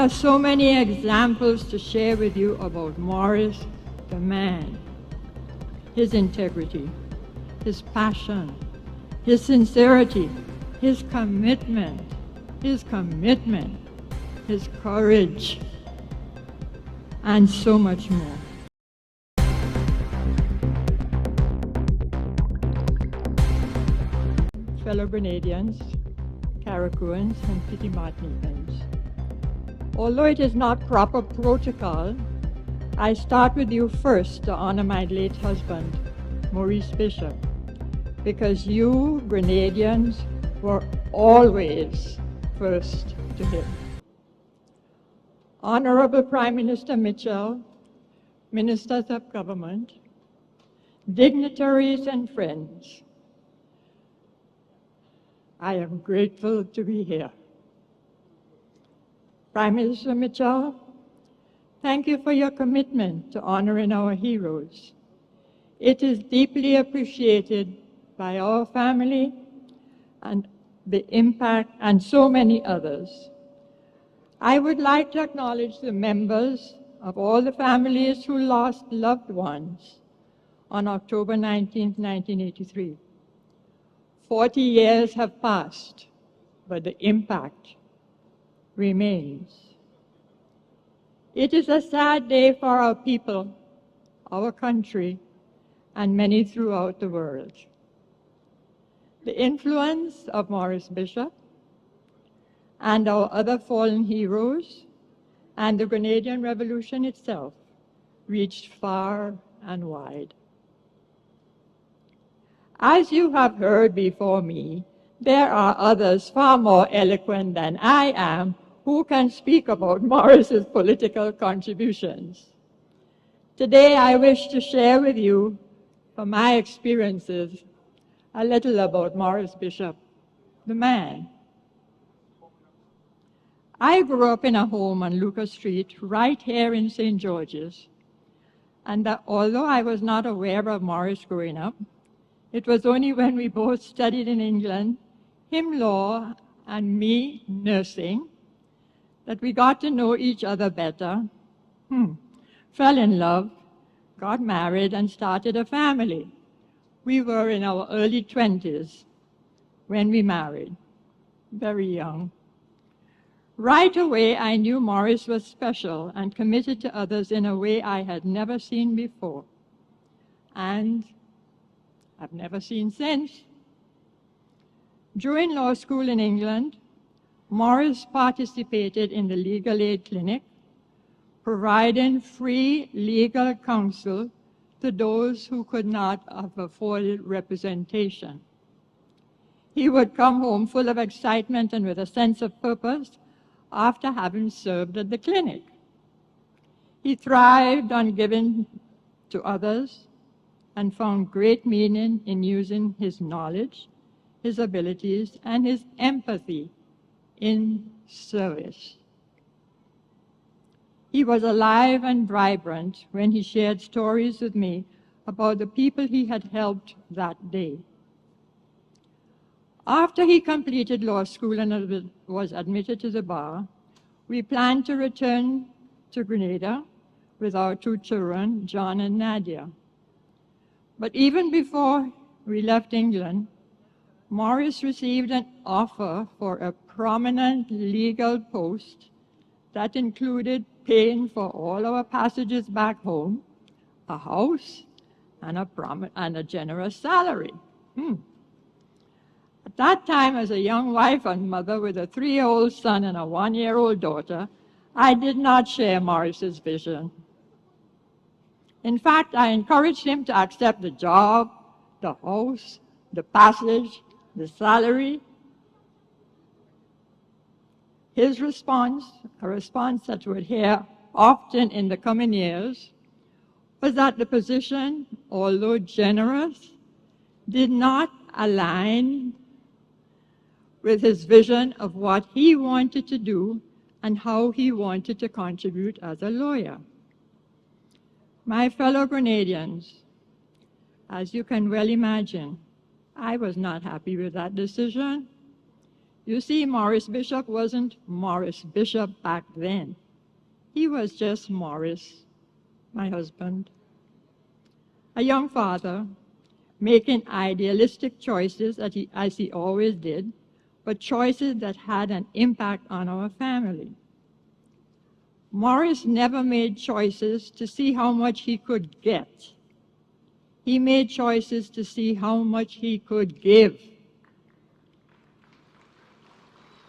are so many examples to share with you about Maurice, the man, his integrity, his passion, his sincerity, his commitment, his courage, and so much more. Fellow Grenadians, Carriacouans, and Petit Martinicans, although it is not proper protocol, I start with you first to honor my late husband, Maurice Bishop, because you, Grenadians, were always first to him. Honorable Prime Minister Mitchell, Ministers of Government, dignitaries and friends, I am grateful to be here. Prime Minister Mitchell, thank you for your commitment to honoring our heroes. It is deeply appreciated by our family and the impact and so many others. I would like to acknowledge the members of all the families who lost loved ones on October 19, 1983. 40 years have passed, but the impact remains. It is a sad day for our people, our country, and many throughout the world. The influence of Maurice Bishop and our other fallen heroes and the Grenadian Revolution itself reached far and wide. As you have heard before me, there are others far more eloquent than I am who can speak about Maurice's political contributions. Today, I wish to share with you, from my experiences, a little about Maurice Bishop, the man. I grew up in a home on Lucas Street, right here in St. George's, and that although I was not aware of Maurice growing up, it was only when we both studied in England, him law and me nursing, that we got to know each other better, fell in love, got married, and started a family. We were in our early 20s when we married, very young. Right away, I knew Maurice was special and committed to others in a way I had never seen before, and I've never seen since. During law school in England, Maurice participated in the legal aid clinic, providing free legal counsel to those who could not have afforded representation. He would come home full of excitement and with a sense of purpose after having served at the clinic. He thrived on giving to others and found great meaning in using his knowledge, his abilities, and his empathy in service. He was alive and vibrant when he shared stories with me about the people he had helped that day. After he completed law school and was admitted to the bar, we planned to return to Grenada with our two children, John and Nadia. But even before we left England, Maurice received an offer for a prominent legal post that included paying for all our passages back home, a house, and a generous salary. At that time, as a young wife and mother with a 3-year-old son and a 1-year-old daughter, I did not share Maurice's vision. In fact, I encouraged him to accept the job, the house, the passage, the salary. His response, a response that you would hear often in the coming years, was that the position, although generous, did not align with his vision of what he wanted to do and how he wanted to contribute as a lawyer. My fellow Grenadians, as you can well imagine, I was not happy with that decision. You see, Maurice Bishop wasn't Maurice Bishop back then. He was just Maurice, my husband. A young father, making idealistic choices as he always did, but choices that had an impact on our family. Maurice never made choices to see how much he could get. He made choices to see how much he could give,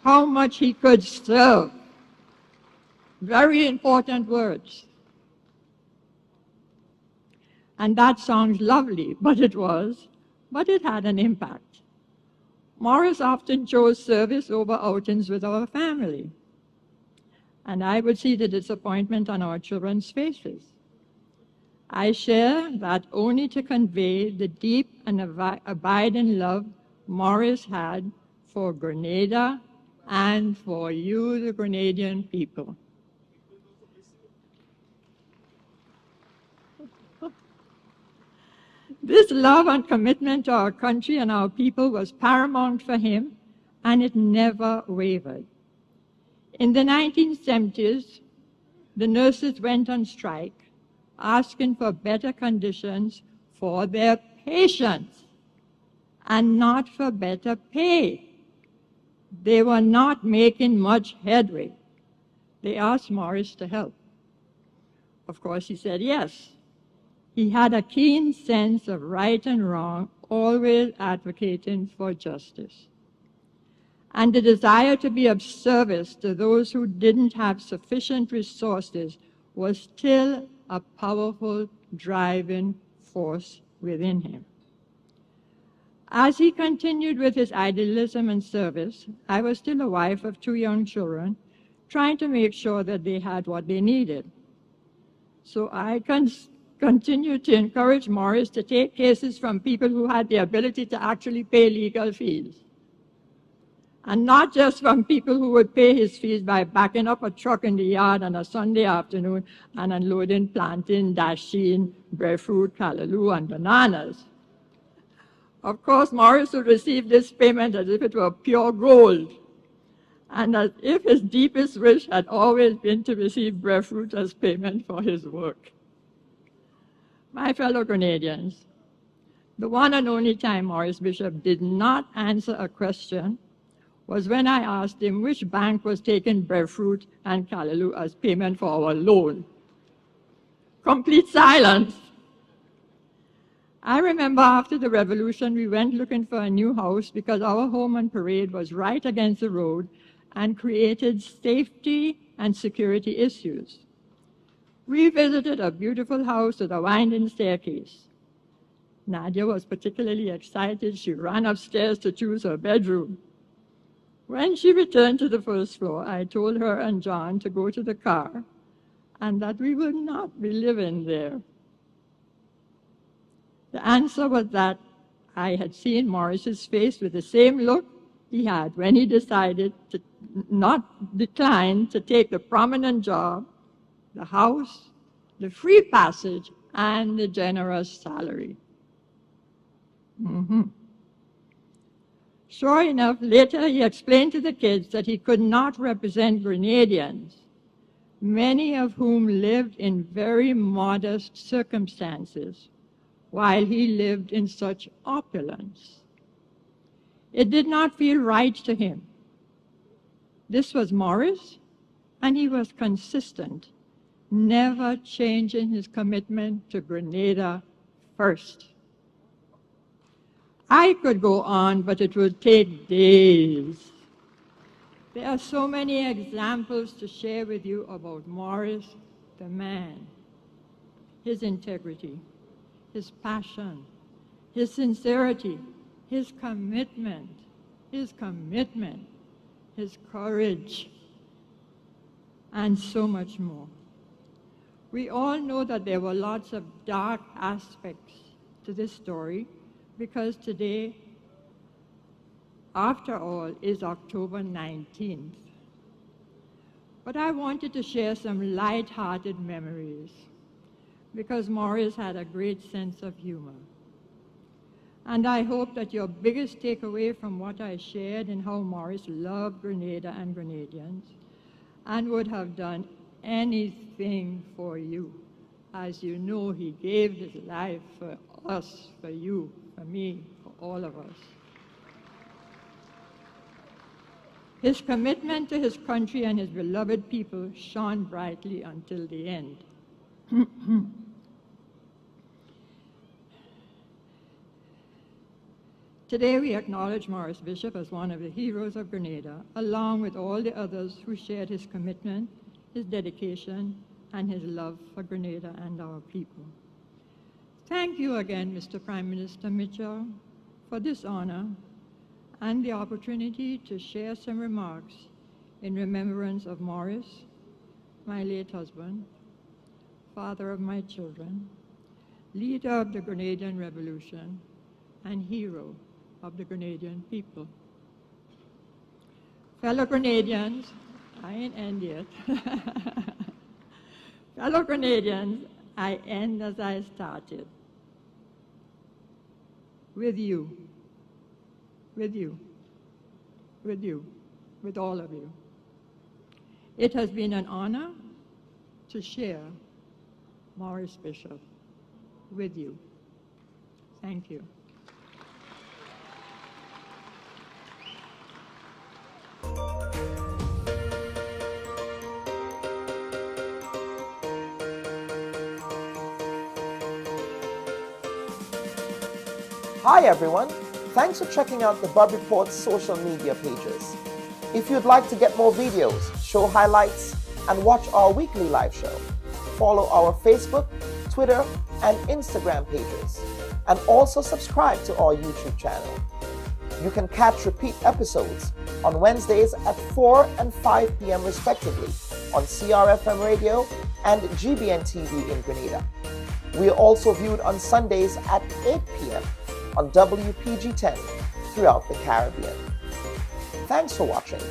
how much he could serve. Very important words. And that sounds lovely, but it had an impact. Maurice often chose service over outings with our family. And I would see the disappointment on our children's faces. I share that only to convey the deep and abiding love Maurice had for Grenada and for you, the Grenadian people. This love and commitment to our country and our people was paramount for him, and it never wavered. In the 1970s, the nurses went on strike, asking for better conditions for their patients and not for better pay. They were not making much headway. They asked Maurice to help. Of course, he said yes. He had a keen sense of right and wrong, always advocating for justice. And the desire to be of service to those who didn't have sufficient resources was still a powerful driving force within him. As he continued with his idealism and service, I was still a wife of 2 young children, trying to make sure that they had what they needed. So I continued to encourage Maurice to take cases from people who had the ability to actually pay legal fees. And not just from people who would pay his fees by backing up a truck in the yard on a Sunday afternoon and unloading plantain, dasheen, breadfruit, callaloo, and bananas. Of course, Maurice would receive this payment as if it were pure gold, and as if his deepest wish had always been to receive breadfruit as payment for his work. My fellow Grenadians, the one and only time Maurice Bishop did not answer a question was when I asked him which bank was taking breadfruit and callaloo as payment for our loan. Complete silence. I remember after the revolution, we went looking for a new house because our home on Parade was right against the road and created safety and security issues. We visited a beautiful house with a winding staircase. Nadia was particularly excited. She ran upstairs to choose her bedroom. When she returned to the first floor, I told her and John to go to the car and that we would not be living there. The answer was that I had seen Maurice's face with the same look he had when he decided to not decline to take the prominent job, the house, the free passage, and the generous salary. Sure enough, later he explained to the kids that he could not represent Grenadians, many of whom lived in very modest circumstances, while he lived in such opulence. It did not feel right to him. This was Maurice, and he was consistent, never changing his commitment to Grenada first. I could go on, but it would take days. There are so many examples to share with you about Maurice, the man, his integrity, his passion, his sincerity, his commitment, his courage, and so much more. We all know that there were lots of dark aspects to this story because today, after all, is October 19th. But I wanted to share some light-hearted memories because Maurice had a great sense of humor. And I hope that your biggest takeaway from what I shared in how Maurice loved Grenada and Grenadians and would have done anything for you. As you know, he gave his life for us, for you, for me, for all of us. His commitment to his country and his beloved people shone brightly until the end. Today we acknowledge Maurice Bishop as one of the heroes of Grenada, along with all the others who shared his commitment, his dedication, and his love for Grenada and our people. Thank you again, Mr. Prime Minister Mitchell, for this honor and the opportunity to share some remarks in remembrance of Maurice, my late husband, father of my children, leader of the Grenadian Revolution, and hero of the Grenadian people. Fellow Grenadians, I ain't end yet. Fellow Grenadians, I end as I started. With you, with you, with you, with all of you. It has been an honor to share Maurice Bishop with you. Thank you. Hi everyone, thanks for checking out the Bub Report's social media pages. If you'd like to get more videos, show highlights, and watch our weekly live show, follow our Facebook, Twitter, and Instagram pages, and also subscribe to our YouTube channel. You can catch repeat episodes on Wednesdays at 4 and 5 p.m. respectively on CRFM Radio and GBN TV in Grenada. We are also viewed on Sundays at 8 p.m. on WPG 10 throughout the Caribbean. Thanks for watching.